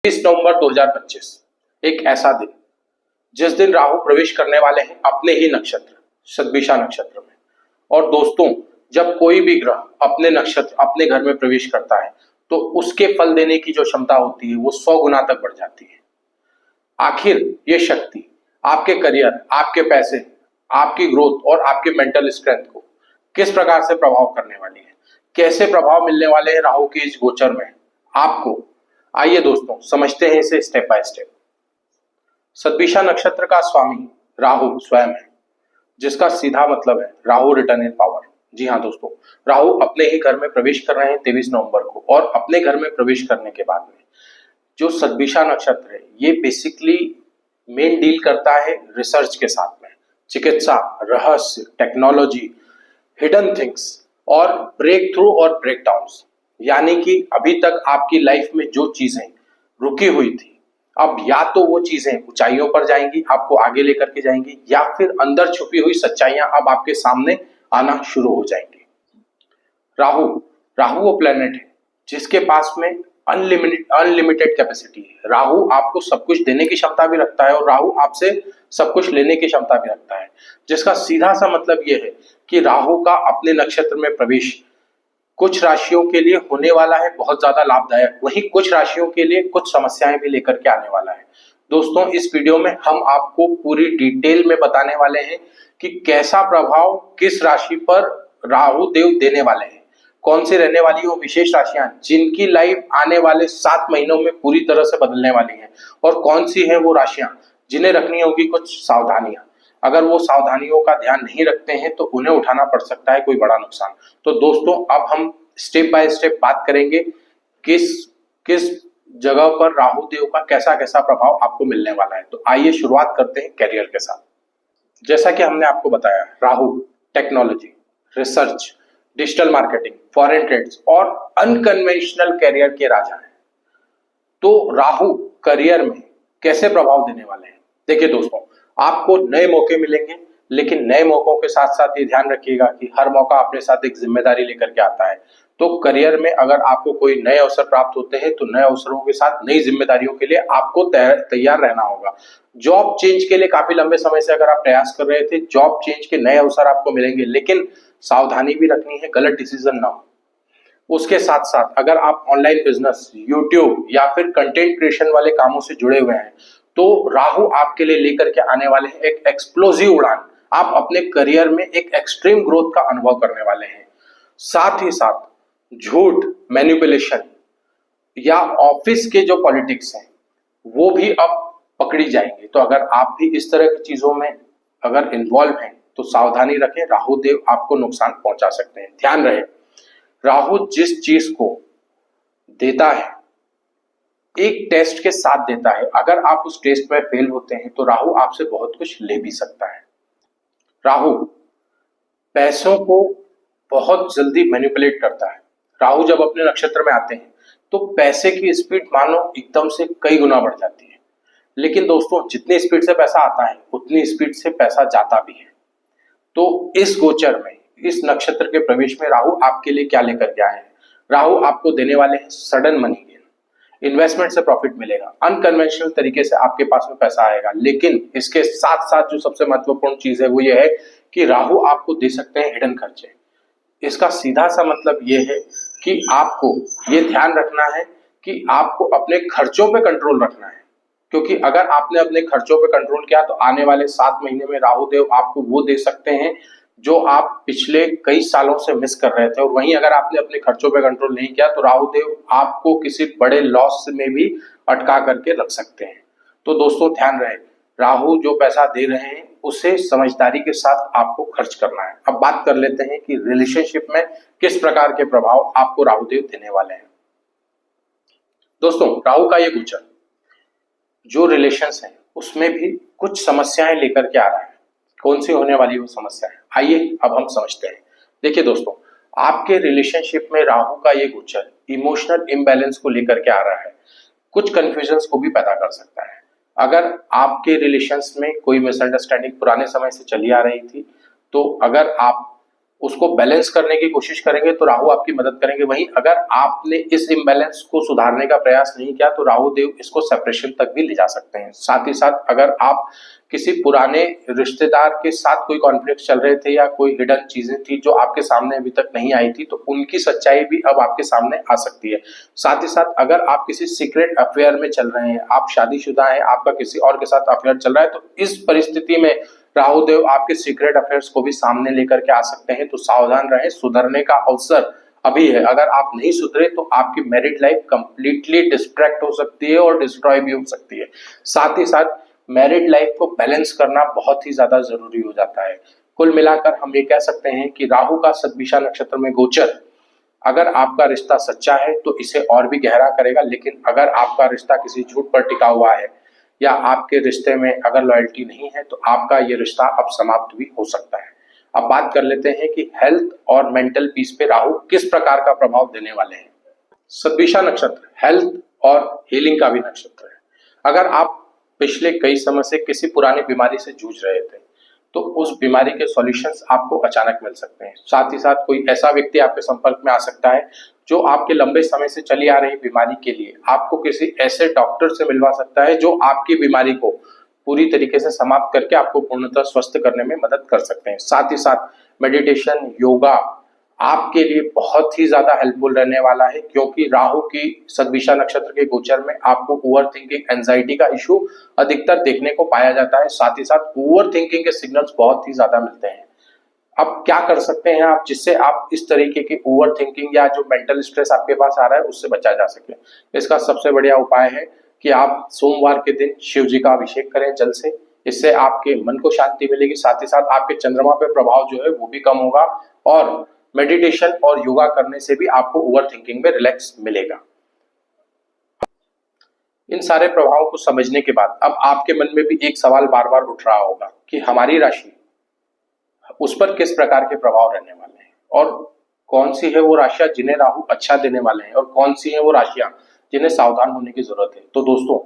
20 नवंबर 2025 एक ऐसा दिन जिस दिन राहु प्रवेश करने वाले हैं अपने ही नक्षत्र सतभिषा नक्षत्र में। और दोस्तों, जब कोई भी ग्रह अपने नक्षत्र अपने घर में प्रवेश करता है तो उसके फल देने की जो क्षमता होती है वो 100 गुना तक बढ़ जाती है। आखिर ये शक्ति आपके करियर, आपके पैसे, आपकी ग्रोथ और आपके मेंटल स्ट्रेंथ को किस प्रकार से प्रभाव करने वाली है, कैसे प्रभाव मिलने वाले हैं राहु के इस गोचर में आपको, आइए दोस्तों समझते हैं इसे स्टेप बाय स्टेप। सतभिषा नक्षत्र का स्वामी राहु स्वयं है, जिसका सीधा मतलब है राहु रिटर्न इन पावर। जी हाँ दोस्तों, राहु अपने ही घर में प्रवेश कर रहे हैं 23 नवंबर को, और अपने घर में प्रवेश करने के बाद में जो सतभिषा नक्षत्र है ये बेसिकली मेन डील करता है रिसर्च के साथ में, चिकित्सा, रहस्य, टेक्नोलॉजी, हिडन थिंग्स और ब्रेक थ्रू और ब्रेक डाउन्स। यानी कि अभी तक आपकी लाइफ में जो चीजें रुकी हुई थी, अब या तो वो चीजें ऊंचाइयों पर जाएंगी, आपको आगे लेकर के जाएंगी, या फिर अंदर छुपी हुई सच्चाइयां अब आपके सामने आना शुरू हो जाएंगी। राहु राहु वो प्लेनेट है जिसके पास में अनलिमिटेड कैपेसिटी है। राहु आपको सब कुछ देने की क्षमता भी रखता है और राहु आपसे सब कुछ लेने की क्षमता भी रखता है, जिसका सीधा सा मतलब यह है कि राहु का अपने नक्षत्र में प्रवेश कुछ राशियों के लिए होने वाला है बहुत ज्यादा लाभदायक, वहीं कुछ राशियों के लिए कुछ समस्याएं भी लेकर के आने वाला है। दोस्तों, इस वीडियो में हम आपको पूरी डिटेल में बताने वाले हैं कि कैसा प्रभाव किस राशि पर राहु देव देने वाले हैं, कौन सी रहने वाली वो विशेष राशियां जिनकी लाइफ आने वाले 7 महीनों में पूरी तरह से बदलने वाली है, और कौन सी है वो राशियां जिन्हें रखनी होगी कुछ सावधानियां। अगर वो सावधानियों का ध्यान नहीं रखते हैं तो उन्हें उठाना पड़ सकता है कोई बड़ा नुकसान। तो दोस्तों, अब हम स्टेप बाय स्टेप बात करेंगे किस किस जगह पर राहु देव का कैसा कैसा प्रभाव आपको मिलने वाला है। तो आइए शुरुआत करते हैं करियर के साथ। जैसा कि हमने आपको बताया, Rahu technology, research, digital marketing, foreign trades और अनकन्वेंशनल करियर के राजा हैं। तो राहु करियर में कैसे प्रभाव देने वाले हैं? देखिए दोस्तों, आपको नए मौके मिलेंगे, लेकिन नए मौकों के साथ साथ ये ध्यान रखिएगा कि हर मौका अपने साथ एक जिम्मेदारी लेकर के आता है। तो करियर में अगर आपको कोई नए अवसर प्राप्त होते हैं तो नए अवसरों के साथ नई जिम्मेदारियों के लिए आपको तैयार रहना होगा। जॉब चेंज के लिए काफी लंबे समय से अगर आप प्रयास कर रहे थे, जॉब चेंज के नए अवसर आपको मिलेंगे, लेकिन सावधानी भी रखनी है, गलत डिसीजन ना हो। उसके साथ साथ अगर आप ऑनलाइन बिजनेस, यूट्यूब या फिर कंटेंट क्रिएशन वाले कामों से जुड़े हुए हैं तो राहु आपके लिए लेकर के आने वाले हैं एक एक्सप्लोसिव उड़ान। आप अपने करियर में एक एक्सट्रीम ग्रोथ का अनुभव करने वाले हैं। साथ ही साथ झूठ, मैनिपुलेशन या ऑफिस के जो पॉलिटिक्स हैं वो भी अब पकड़ी जाएंगे। तो अगर आप भी इस तरह की चीजों में अगर इन्वॉल्व हैं तो सावधानी रखें, राहु देव आपको नुकसान पहुंचा सकते हैं। ध्यान रहे, राहु जिस चीज को देता है एक टेस्ट के साथ देता है। अगर आप उस टेस्ट में फेल होते हैं तो राहु आपसे बहुत कुछ ले भी सकता है। राहु पैसों को बहुत जल्दी मैनिपुलेट करता है। राहु जब अपने नक्षत्र में आते हैं तो पैसे की स्पीड मानो एकदम से कई गुना बढ़ जाती है। लेकिन दोस्तों, जितनी स्पीड से पैसा आता है उतनी स्पीड से पैसा जाता भी है। तो इस गोचर में, इस नक्षत्र के प्रवेश में राहु आपके लिए क्या लेकर के आए हैं? राहु आपको देने वाले हैं सडन मनी गेन, इन्वेस्टमेंट से प्रॉफिट मिलेगा, अनकन्वेंशनल तरीके से आपके पास में पैसा आएगा। लेकिन इसके साथ साथ जो सबसे महत्वपूर्ण चीज है वो ये है कि राहु आपको दे सकते हैं हिडन खर्चे। इसका सीधा सा मतलब ये है कि आपको ये ध्यान रखना है कि आपको अपने खर्चों पे कंट्रोल रखना है, क्योंकि अगर आपने अपने खर्चों पे कंट्रोल किया तो आने वाले 7 महीने में राहु देव आपको वो दे सकते हैं जो आप पिछले कई सालों से मिस कर रहे थे। और वहीं अगर आपने अपने खर्चों पे कंट्रोल नहीं किया तो राहु देव आपको किसी बड़े लॉस में भी अटका करके रख सकते हैं। तो दोस्तों ध्यान रहे, राहु जो पैसा दे रहे हैं उसे समझदारी के साथ आपको खर्च करना है। अब बात कर लेते हैं कि रिलेशनशिप में किस प्रकार के प्रभाव आपको राहु देव देने वाले हैं। दोस्तों, राहु का ये गोचर जो रिलेशंस हैं उसमें भी कुछ समस्याएं लेकर के आ रहा है। कौन सी होने वाली वो समस्या है, आइए अब हम समझते हैं। देखिए दोस्तों, आपके रिलेशनशिप में राहु का ये गोचर इमोशनल इम्बैलेंस को लेकर के आ रहा है, कुछ कंफ्यूजन्स को भी पैदा कर सकता है। अगर आपके रिलेशंस में कोई मिसअंडरस्टैंडिंग पुराने समय से चली आ रही थी तो अगर आप उसको बैलेंस करने की कोशिश करेंगे तो राहु आपकी मदद करेंगे। वहीं अगर आपने इस इम्बैलेंस को सुधारने का प्रयास नहीं किया तो राहु देव इसको सेपरेशन तक भी ले जा सकते हैं। साथ ही साथ अगर आप किसी पुराने रिश्तेदार के साथ कोई कॉन्फ्लिक्ट चल रहे थे या कोई हिडन चीजें थी जो आपके सामने अभी तक नहीं आई थी, तो उनकी सच्चाई भी अब आपके सामने आ सकती है। साथ ही साथ अगर आप किसी सीक्रेट अफेयर में चल रहे हैं, आप शादीशुदा हैं, आपका किसी और के साथ अफेयर चल रहा है, तो इस परिस्थिति में राहु देव आपके सीक्रेट अफेयर्स को भी सामने लेकर के आ सकते हैं। तो सावधान रहें, सुधरने का अवसर अभी है। अगर आप नहीं सुधरे तो आपकी मैरिड लाइफ कंप्लीटली डिस्ट्रैक्ट हो सकती है और डिस्ट्रॉय भी हो सकती है। साथ ही साथ मैरिड लाइफ को बैलेंस करना बहुत ही ज्यादा जरूरी हो जाता है। कुल मिलाकर हम ये कह सकते हैं कि राहु का शतभिषा नक्षत्र में गोचर अगर आपका रिश्ता सच्चा है तो इसे और भी गहरा करेगा, लेकिन अगर आपका रिश्ता किसी झूठ पर टिका हुआ है या आपके रिश्ते में अगर लॉयल्टी नहीं है तो आपका ये रिश्ता अब समाप्त भी हो सकता है। अब बात कर लेते हैं कि हेल्थ और मेंटल पीस पे राहु किस प्रकार का प्रभाव देने वाले हैं। शतभिषा नक्षत्र हेल्थ और हीलिंग का भी नक्षत्र है। अगर आप पिछले कई समय से किसी पुरानी बीमारी से जूझ रहे थे तो उस बीमारी के सॉल्यूशंस आपको अचानक मिल सकते हैं। साथ ही साथ कोई ऐसा व्यक्ति आपके संपर्क में आ सकता है जो आपके लंबे समय से चली आ रही बीमारी के लिए आपको किसी ऐसे डॉक्टर से मिलवा सकता है जो आपकी बीमारी को पूरी तरीके से समाप्त करके आपको पूर्णतः स्वस्थ करने में मदद कर सकते हैं। साथ ही साथ मेडिटेशन, योगा आपके लिए बहुत ही ज्यादा हेल्पफुल रहने वाला है, क्योंकि राहु की शतभिषा नक्षत्र के गोचर में आपको ओवर थिंकिंग, एंजाइटी का इशू अधिकतर देखने को पाया जाता है। साथ ही साथ ओवर थिंकिंग के सिग्नल्स बहुत ही ज्यादा मिलते हैं। अब क्या कर सकते हैं आप जिससे आप इस तरीके की ओवर थिंकिंग या जो मेंटल स्ट्रेस आपके पास आ रहा है उससे बचा जा सके? इसका सबसे बढ़िया उपाय है कि आप सोमवार के दिन शिव जी का अभिषेक करें जल से। इससे आपके मन को शांति मिलेगी। साथ ही साथ आपके चंद्रमा पे प्रभाव जो है वो भी कम होगा और मेडिटेशन और योगा करने से भी आपको ओवर थिंकिंग में रिलैक्स मिलेगा। इन सारे प्रभावों को समझने के बाद अब आपके मन में भी एक सवाल बार बार उठ रहा होगा कि हमारी राशि, उस पर किस प्रकार के प्रभाव रहने वाले हैं और कौन सी है वो राशियां जिन्हें राहु अच्छा देने वाले हैं और कौन सी है वो राशियां जिन्हें सावधान होने की जरूरत है। तो दोस्तों,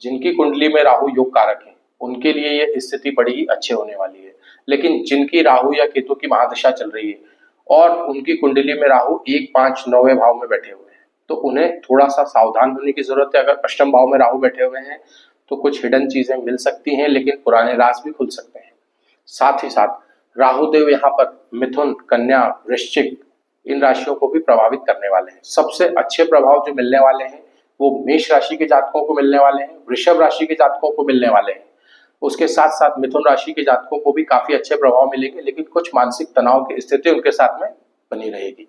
जिनकी कुंडली में राहु योग कारक है उनके लिए ये स्थिति बड़ी ही अच्छी होने वाली है। लेकिन जिनकी राहु या केतु की महादशा चल रही है और उनकी कुंडली में राहु 1, 5, 9वें भाव में बैठे हुए हैं तो उन्हें थोड़ा सा सावधान होने की जरूरत है। अगर अष्टम भाव में राहु बैठे हुए हैं तो कुछ हिडन चीजें मिल सकती हैं, लेकिन पुराने राज भी खुल सकते हैं। साथ ही साथ राहुदेव यहाँ पर मिथुन, कन्या, वृश्चिक इन राशियों को भी प्रभावित करने वाले हैं। सबसे अच्छे प्रभाव जो मिलने वाले हैं वो मेष राशि के जातकों को मिलने वाले हैं, वृषभ राशि के जातकों को मिलने वाले हैं। उसके साथ साथ मिथुन राशि के जातकों को भी काफी अच्छे प्रभाव मिलेंगे, लेकिन कुछ मानसिक तनाव की स्थिति उनके साथ में बनी रहेगी।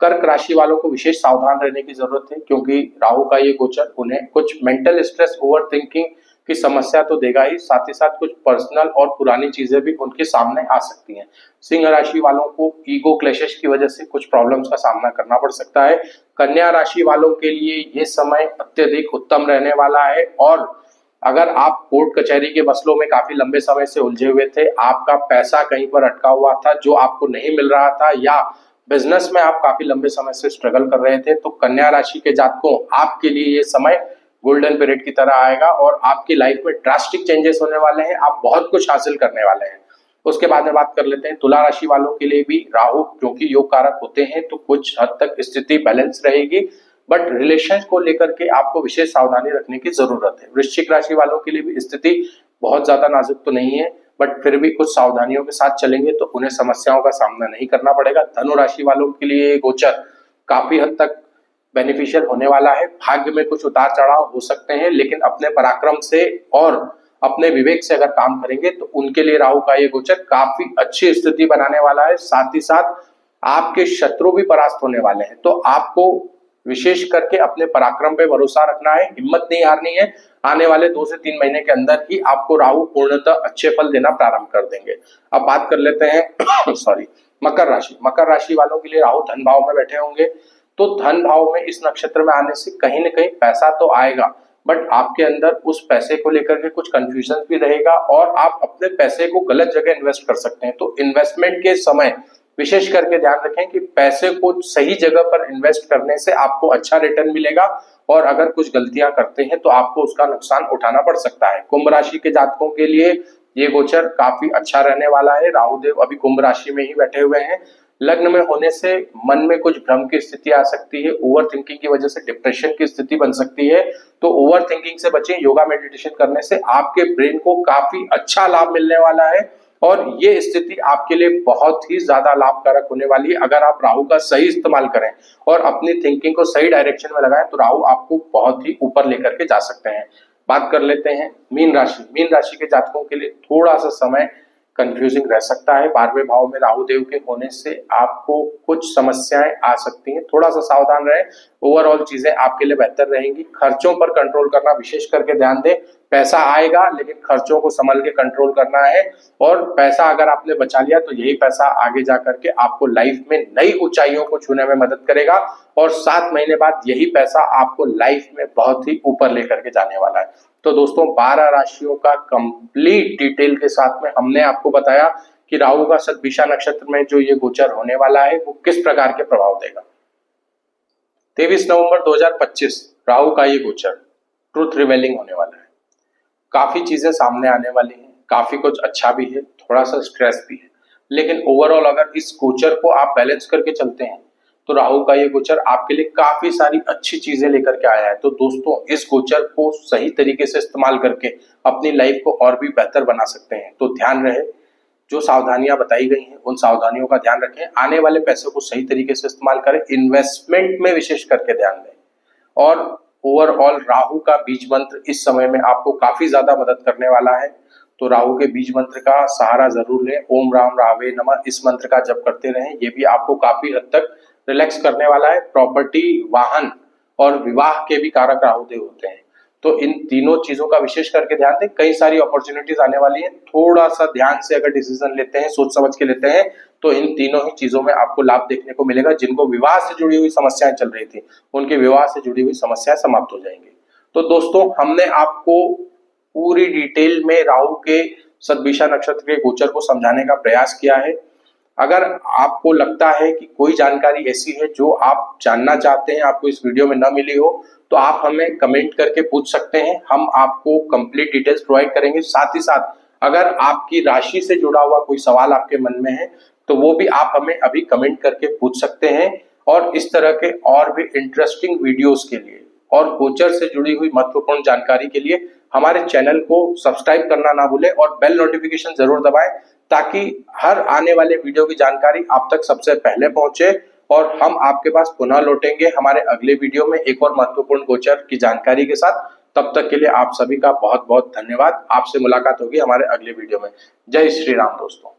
कर्क राशि वालों को विशेष सावधान रहने की जरूरत है, क्योंकि राहु का ये गोचर उन्हें कुछ मेंटल स्ट्रेस, ओवर थिंकिंग की समस्या तो देगा ही, साथ ही साथ कुछ पर्सनल और पुरानी चीजें भी उनके सामने आ सकती हैं। सिंह राशि वालों को ईगो क्लैशेस की वजह से कुछ प्रॉब्लम्स का सामना करना पड़ सकता है। कन्या राशि वालों के लिए ये समय अत्यधिक उत्तम रहने वाला है और अगर आप कोर्ट कचहरी के मसलों में काफी लंबे समय से उलझे हुए थे, आपका पैसा कहीं पर अटका हुआ था जो आपको नहीं मिल रहा था, या बिजनेस में आप काफी लंबे समय से स्ट्रगल कर रहे थे, तो कन्या राशि के जातकों आपके लिए ये समय गोल्डन पीरियड की तरह आएगा और आपकी लाइफ में ड्रास्टिक चेंजेस होने वाले हैं। आप बहुत कुछ हासिल करने वाले हैं। उसके बाद में बात कर लेते हैं तुला राशि वालों के लिए भी राहु क्योंकि योग कारक होते हैं तो कुछ हद तक स्थिति बैलेंस रहेगी, बट रिलेशन को लेकर के आपको विशेष सावधानी रखने की जरूरत है। वृश्चिक राशि वालों के लिए भी स्थिति बहुत ज्यादा नाजुक तो नहीं है, बट फिर भी कुछ सावधानियों के साथ चलेंगे तो उन्हें समस्याओं का सामना नहीं करना पड़ेगा। धनु राशि वालों के लिए गोचर काफी हद तक बेनिफिशियल होने वाला है। भाग्य में कुछ उतार चढ़ाव हो सकते हैं, लेकिन अपने पराक्रम से और अपने विवेक से अगर काम करेंगे तो उनके लिए राहु का ये गोचर काफी अच्छी स्थिति बनाने वाला है। साथ ही साथ आपके शत्रु भी परास्त होने वाले हैं, तो आपको विशेष करके अपने पराक्रम पे भरोसा रखना है, हिम्मत नहीं हारनी है। आने वाले 2 से 3 महीने के अंदर ही आपको राहु पूर्णतः अच्छे फल देना प्रारंभ कर देंगे। अब बात कर लेते हैं मकर राशि। मकर राशि वालों के लिए राहु धन भाव में बैठे होंगे, तो धन भाव में इस नक्षत्र में आने से कहीं न कहीं पैसा तो आएगा, बट आपके अंदर उस पैसे को लेकर के कुछ कंफ्यूजन भी रहेगा और आप अपने पैसे को गलत जगह इन्वेस्ट कर सकते हैं। तो इन्वेस्टमेंट के समय विशेष करके ध्यान रखें कि पैसे को सही जगह पर इन्वेस्ट करने से आपको अच्छा रिटर्न मिलेगा और अगर कुछ गलतियां करते हैं तो आपको उसका नुकसान उठाना पड़ सकता है। कुंभ राशि के जातकों के लिए ये गोचर काफी अच्छा रहने वाला है। राहुदेव अभी कुंभ राशि में ही बैठे हुए हैं, लग्न में होने से मन में कुछ भ्रम की स्थिति आ सकती है, ओवर थिंकिंग की वजह से डिप्रेशन की स्थिति बन सकती है। तो ओवर थिंकिंग से बचें। योगा मेडिटेशन करने से आपके ब्रेन को काफी अच्छा लाभ मिलने वाला है और ये स्थिति आपके लिए बहुत ही ज्यादा लाभकारक होने वाली है। अगर आप राहु का सही इस्तेमाल करें और अपनी थिंकिंग को सही डायरेक्शन में लगाएं तो राहु आपको बहुत ही ऊपर लेकर के जा सकते हैं। बात कर लेते हैं मीन राशि। मीन राशि के जातकों के लिए थोड़ा सा समय कंफ्यूजिंग रह सकता है। 12वें भाव में राहु देव के होने से आपको कुछ समस्याएं आ सकती हैं, थोड़ा सा सावधान रहें। ओवरऑल चीजें आपके लिए बेहतर रहेंगी। खर्चों पर कंट्रोल करना विशेष करके ध्यान दें। पैसा आएगा लेकिन खर्चों को संभल के कंट्रोल करना है और पैसा अगर आपने बचा लिया तो यही पैसा आगे जा करके आपको लाइफ में नई ऊंचाइयों को छूने में मदद करेगा और 7 महीने बाद यही पैसा आपको लाइफ में बहुत ही ऊपर लेकर के जाने वाला है। तो दोस्तों 12 राशियों का कंप्लीट डिटेल के साथ में हमने आपको बताया कि राहु का शतभिषा नक्षत्र में जो ये गोचर होने वाला है वो किस प्रकार के प्रभाव देगा। 23 नवंबर 2025 राहु का ये गोचर ट्रुथ रिवेलिंग होने वाला है। काफी चीजें सामने आने वाली हैं, काफी कुछ अच्छा भी है, थोड़ा सा स्ट्रेस भी है, लेकिन ओवरऑल अगर इस गोचर को आप बैलेंस करके चलते हैं तो राहु का ये गोचर आपके लिए काफी सारी अच्छी चीजें लेकर के आया है। तो दोस्तों इस गोचर को सही तरीके से इस्तेमाल करके अपनी लाइफ को और भी बेहतर बना सकते हैं। तो ध्यान रहे, जो सावधानियां बताई गई हैं उन सावधानियों का ध्यान रखें। आने वाले पैसे को सही तरीके से इस्तेमाल करें, इन्वेस्टमेंट में विशेष करके ध्यान दें और ओवरऑल राहु का बीज मंत्र इस समय में आपको काफी ज्यादा मदद करने वाला है। तो राहु के बीज मंत्र का सहारा जरूर लें। ओम राम रावे नमः इस मंत्र का जप करते रहें, ये भी आपको काफी हद तक रिलैक्स करने वाला है। प्रॉपर्टी, वाहन और विवाह के भी कारक राहु देव होते हैं। तो इन तीनों चीजों का विशेष करके ध्यान दें। कई सारी अपॉर्चुनिटीज आने वाली है, थोड़ा सा ध्यान से अगर डिसीजन लेते हैं, सोच समझ के लेते हैं तो इन तीनों ही चीजों में आपको लाभ देखने को मिलेगा। जिनको विवाह से जुड़ी हुई समस्याएं चल रही थी उनके विवाह से जुड़ी हुई समस्याएं समाप्त हो जाएंगी। तो दोस्तों हमने आपको पूरी डिटेल में राहु के शतभिषा नक्षत्र के गोचर को समझाने का प्रयास किया है। अगर आपको लगता है कि कोई जानकारी ऐसी है जो आप जानना चाहते हैं, आपको इस वीडियो में न मिली हो, तो आप हमें कमेंट करके पूछ सकते हैं। हम आपको कंप्लीट डिटेल्स प्रोवाइड करेंगे। साथ ही साथ अगर आपकी राशि से जुड़ा हुआ कोई सवाल आपके मन में है तो वो भी आप हमें अभी कमेंट करके पूछ सकते हैं। और इस तरह के और भी इंटरेस्टिंग वीडियोस के लिए और गोचर से जुड़ी हुई महत्वपूर्ण जानकारी के लिए हमारे चैनल को सब्सक्राइब करना ना भूलें और बेल नोटिफिकेशन जरूर दबाएं ताकि हर आने वाले वीडियो की जानकारी आप तक सबसे पहले पहुंचे। और हम आपके पास पुनः लौटेंगे हमारे अगले वीडियो में एक और महत्वपूर्ण गोचर की जानकारी के साथ। तब तक के लिए आप सभी का बहुत बहुत धन्यवाद। आपसे मुलाकात होगी हमारे अगले वीडियो में। जय श्री राम दोस्तों।